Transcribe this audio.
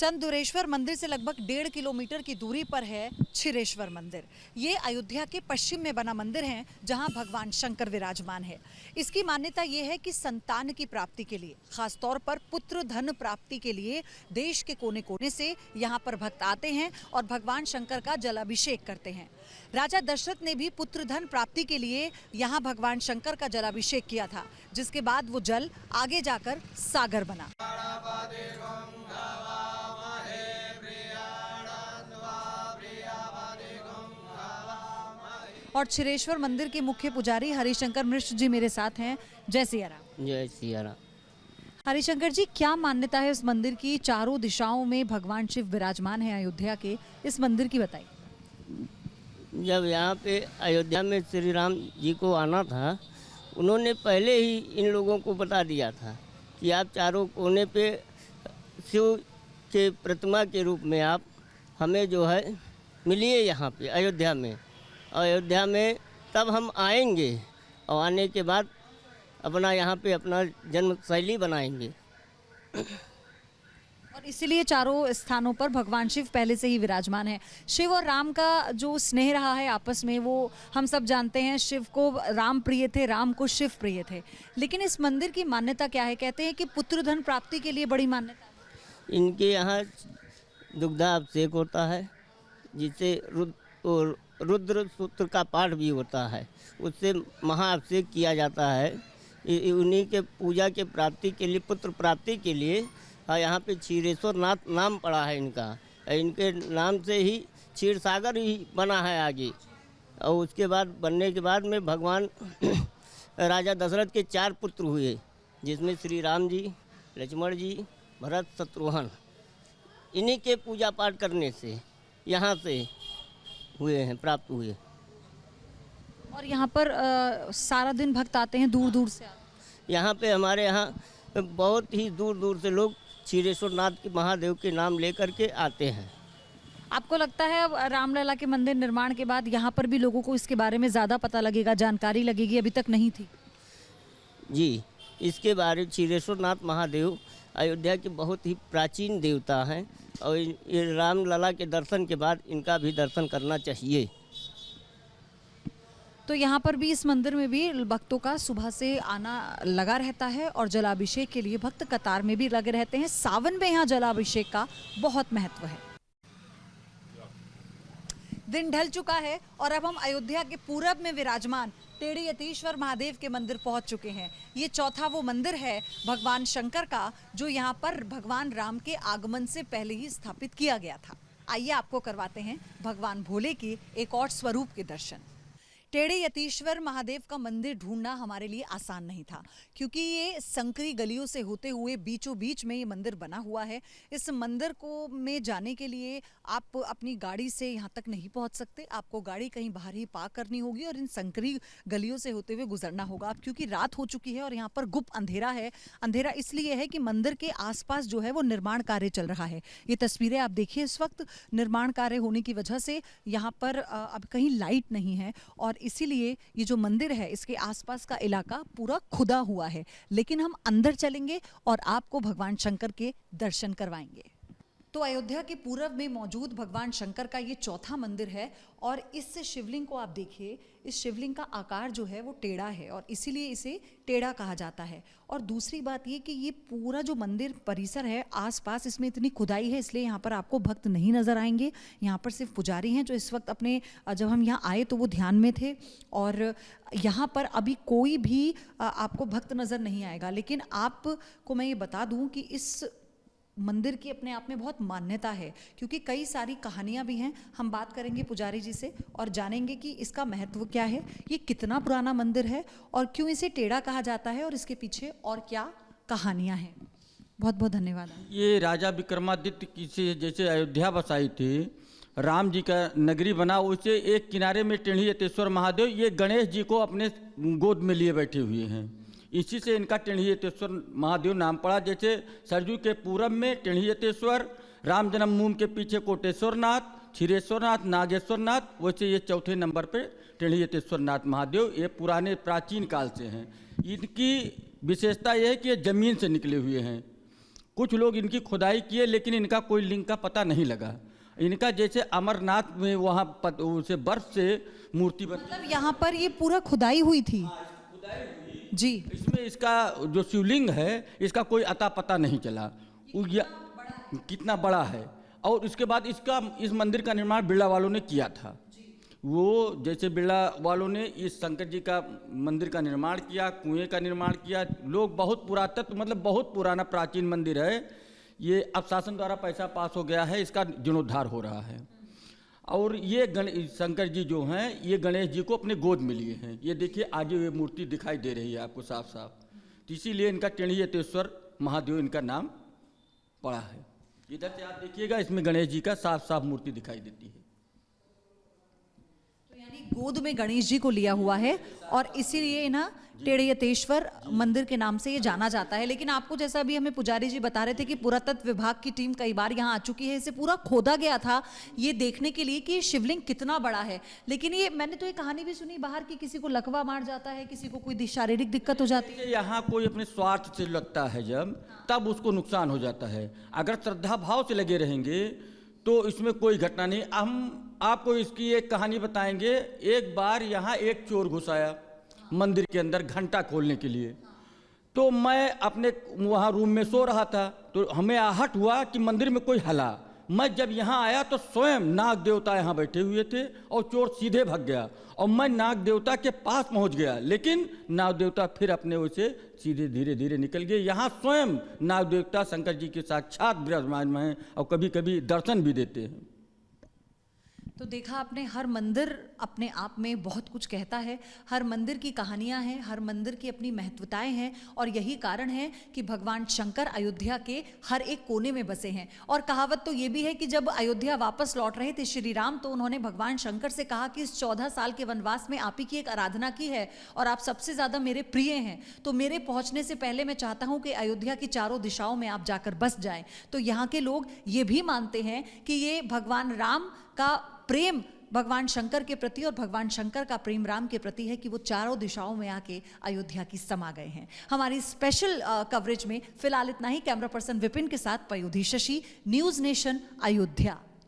संत दुरेश्वर मंदिर से लगभग 1.5 किलोमीटर की दूरी पर है क्षीरेश्वर मंदिर। ये अयोध्या के पश्चिम में बना मंदिर है जहां भगवान शंकर विराजमान है। इसकी मान्यता ये है कि संतान की प्राप्ति के लिए, खासतौर पर पुत्र धन प्राप्ति के लिए देश के कोने कोने से यहाँ पर भक्त आते हैं और भगवान शंकर का जलाभिषेक करते हैं। राजा दशरथ ने भी पुत्र धन प्राप्ति के लिए यहाँ भगवान शंकर का जलाभिषेक किया था, जिसके बाद वो जल आगे जाकर सागर बना। और क्षीरेश्वर मंदिर के मुख्य पुजारी हरिशंकर मिश्र जी मेरे साथ हैं। जय सिया राम। जय सिया राम। हरिशंकर जी, क्या मान्यता है इस मंदिर की? चारों दिशाओं में भगवान शिव विराजमान है अयोध्या के, इस मंदिर की बताइए। जब यहाँ पे अयोध्या में श्री राम जी को आना था, उन्होंने पहले ही इन लोगों को बता दिया था कि आप चारों कोने पे शिव के प्रतिमा के रूप में आप हमें जो है मिलिए यहाँ पे अयोध्या में। अयोध्या में तब हम आएंगे और आने के बाद अपना यहाँ पे अपना जन्म शैली बनाएंगे। और इसीलिए चारों स्थानों पर भगवान शिव पहले से ही विराजमान है। शिव और राम का जो स्नेह रहा है आपस में, वो हम सब जानते हैं। शिव को राम प्रिय थे, राम को शिव प्रिय थे। लेकिन इस मंदिर की मान्यता क्या है? कहते हैं कि पुत्र धन प्राप्ति के लिए बड़ी मान्यता है। इनके यहाँ दुग्धाभिषेक होता है, जिससे रुद्र सूत्र का पाठ भी होता है, उससे महाअभिषेक किया जाता है। उन्हीं के पूजा के प्राप्ति के लिए, पुत्र प्राप्ति के लिए यहाँ पे क्षीरेश्वर नाथ नाम पड़ा है इनका। इनके नाम से ही क्षीर सागर ही बना है आगे। और उसके बाद बनने के बाद में भगवान राजा दशरथ के 4 पुत्र हुए, जिसमें श्री राम जी, लक्ष्मण जी, भरत, शत्रुघ्न। इन्हीं के पूजा पाठ करने से यहाँ से हुए हैं, प्राप्त हुए। और यहाँ पर सारा दिन भक्त आते हैं, दूर दूर से आते हैं। यहाँ पे हमारे यहाँ बहुत ही दूर दूर से लोग क्षीरेश्वर नाथ के महादेव के नाम लेकर के आते हैं। आपको लगता है अब रामलला के मंदिर निर्माण के बाद यहाँ पर भी लोगों को इसके बारे में ज़्यादा पता लगेगा, जानकारी लगेगी, अभी तक नहीं थी? जी, इसके बारे में क्षीरेश्वर नाथ महादेव अयोध्या के बहुत ही प्राचीन देवता हैं और ये रामलला के दर्शन के बाद इनका भी दर्शन करना चाहिए। तो यहाँ पर भी, इस मंदिर में भी भक्तों का सुबह से आना लगा रहता है और जलाभिषेक के लिए भक्त कतार में भी लगे रहते हैं। सावन में यहाँ जलाभिषेक का बहुत महत्व है। दिन ढल चुका है और अब हम अयोध्या के पूरब में विराजमान टेढ़ी यतीश्वर महादेव के मंदिर पहुंच चुके हैं। ये चौथा वो मंदिर है भगवान शंकर का, जो यहाँ पर भगवान राम के आगमन से पहले ही स्थापित किया गया था। आइए आपको करवाते हैं भगवान भोले के एक और स्वरूप के दर्शन। टेढ़े यतीश्वर महादेव का मंदिर ढूंढना हमारे लिए आसान नहीं था, क्योंकि ये संकरी गलियों से होते हुए बीचों बीच में ये मंदिर बना हुआ है। इस मंदिर को में जाने के लिए आप अपनी गाड़ी से यहाँ तक नहीं पहुँच सकते। आपको गाड़ी कहीं बाहर ही पार्क करनी होगी और इन संकरी गलियों से होते हुए गुजरना होगा। अब क्योंकि रात हो चुकी है और यहाँ पर गुप्त अंधेरा है। अंधेरा इसलिए है कि मंदिर के आसपास जो है वो निर्माण कार्य चल रहा है। ये तस्वीरें आप देखिए, इस वक्त निर्माण कार्य होने की वजह से यहाँ पर अब कहीं लाइट नहीं है और इसीलिए ये जो मंदिर है, इसके आसपास का इलाका पूरा खुदा हुआ है। लेकिन हम अंदर चलेंगे और आपको भगवान शंकर के दर्शन करवाएंगे। तो अयोध्या के पूर्व में मौजूद भगवान शंकर का ये चौथा मंदिर है और इस शिवलिंग को आप देखिए, इस शिवलिंग का आकार जो है वो टेढ़ा है और इसीलिए इसे टेढ़ा कहा जाता है। और दूसरी बात ये कि ये पूरा जो मंदिर परिसर है, आसपास इसमें इतनी खुदाई है, इसलिए यहाँ पर आपको भक्त नहीं नज़र आएंगे। यहाँ पर सिर्फ पुजारी हैं जो इस वक्त अपने, जब हम यहाँ आए तो वो ध्यान में थे। और यहाँ पर अभी कोई भी आपको भक्त नज़र नहीं आएगा। लेकिन आपको मैं ये बता दूँ कि इस मंदिर की अपने आप में बहुत मान्यता है, क्योंकि कई सारी कहानियाँ भी हैं। हम बात करेंगे पुजारी जी से और जानेंगे कि इसका महत्व क्या है, ये कितना पुराना मंदिर है और क्यों इसे टेढ़ा कहा जाता है और इसके पीछे और क्या कहानियाँ हैं। बहुत बहुत धन्यवाद। ये राजा विक्रमादित्य की से जैसे अयोध्या बसाई थी, राम जी का नगरी बना, उसे एक किनारे में टेढ़ी यतेश्वर महादेव ये गणेश जी को अपने गोद में लिए बैठे हुए हैं। इसी से इनका टेढ़ी यतेश्वर महादेव नाम पड़ा। जैसे सरजू के पूरब में टेढ़ी यतेश्वर, राम जन्मभूमि के पीछे कोटेश्वर नाथ, क्षीरेश्वर नाथ, नागेश्वर नाथ, वैसे ये चौथे नंबर पे टेढ़ी यतेश्वर नाथ महादेव ये पुराने प्राचीन काल से हैं। इनकी विशेषता यह है कि ये जमीन से निकले हुए हैं। कुछ लोग इनकी खुदाई किए लेकिन इनका कोई लिंग का पता नहीं लगा। इनका जैसे अमरनाथ में वहाँ उसे बर्फ से मूर्ति बनी, मतलब यहाँ पर ये पूरा खुदाई हुई थी जी। इसमें इसका जो शिवलिंग है इसका कोई अता पता नहीं चला कितना बड़ा है। और उसके बाद इस मंदिर का निर्माण बिरला वालों ने किया था। वो जैसे बिरला वालों ने इस शंकर जी का मंदिर का निर्माण किया, कुएं का निर्माण किया। लोग बहुत पुरातत्व मतलब बहुत पुराना प्राचीन मंदिर है ये। अब शासन द्वारा पैसा पास हो गया है, इसका जीर्णोद्धार हो रहा है। और ये शंकर जी जो हैं ये गणेश जी को अपने गोद में लिए हैं। ये देखिए आगे ये मूर्ति दिखाई दे रही है आपको साफ साफ, तो इसीलिए इनका टेढ़ीयतेश्वर महादेव इनका नाम पड़ा है। इधर से आप देखिएगा इसमें गणेश जी का साफ साफ मूर्ति दिखाई देती है। तो यानी गोद में गणेश जी को लिया हुआ है और इसीलिए ना टेढ़ीयतेश्वर मंदिर के नाम से ये जाना जाता है। लेकिन आपको जैसा अभी हमें पुजारी जी बता रहे थे कि पुरातत्व विभाग की टीम कई बार यहाँ आ चुकी है, इसे पूरा खोदा गया था ये देखने के लिए कि ये शिवलिंग कितना बड़ा है। लेकिन ये मैंने तो ये कहानी भी सुनी बाहर की, किसी को लकवा मार जाता है, किसी को कोई शारीरिक दिक्कत हो जाती है। यहाँ कोई अपने स्वार्थ से लगता है जब, तब उसको नुकसान हो जाता है। अगर श्रद्धा भाव से लगे रहेंगे तो इसमें कोई घटना नहीं। हम आपको इसकी एक कहानी बताएंगे। एक बार यहाँ एक चोर घुस आया मंदिर के अंदर घंटा खोलने के लिए। तो मैं अपने वहाँ रूम में सो रहा था, तो हमें आहट हुआ कि मंदिर में कोई हला। मैं जब यहाँ आया तो स्वयं नाग देवता यहाँ बैठे हुए थे और चोर सीधे भाग गया। और मैं नाग देवता के पास पहुँच गया, लेकिन नाग देवता फिर अपने उसे सीधे धीरे धीरे निकल गए। यहाँ स्वयं नाग देवता शंकर जी के साक्षात विराजमान हैं और कभी कभी दर्शन भी देते हैं। तो देखा आपने, हर मंदिर अपने आप में बहुत कुछ कहता है। हर मंदिर की कहानियां हैं, हर मंदिर की अपनी महत्वताएं हैं और यही कारण है कि भगवान शंकर अयोध्या के हर एक कोने में बसे हैं। और कहावत तो ये भी है कि जब अयोध्या वापस लौट रहे थे श्री राम, तो उन्होंने भगवान शंकर से कहा कि इस 14 साल के वनवास में आप ही की एक आराधना की है और आप सबसे ज़्यादा मेरे प्रिय हैं, तो मेरे पहुँचने से पहले मैं चाहता हूँ कि अयोध्या की चारों दिशाओं में आप जाकर बस जाएँ। तो यहाँ के लोग ये भी मानते हैं कि ये भगवान राम का प्रेम भगवान शंकर के प्रति और भगवान शंकर का प्रेम राम के प्रति है कि वो चारों दिशाओं में आके अयोध्या की समा गए हैं। हमारी स्पेशल कवरेज में फिलहाल इतना ही। कैमरा पर्सन विपिन के साथ पयोधी शशि, न्यूज़ नेशन, अयोध्या।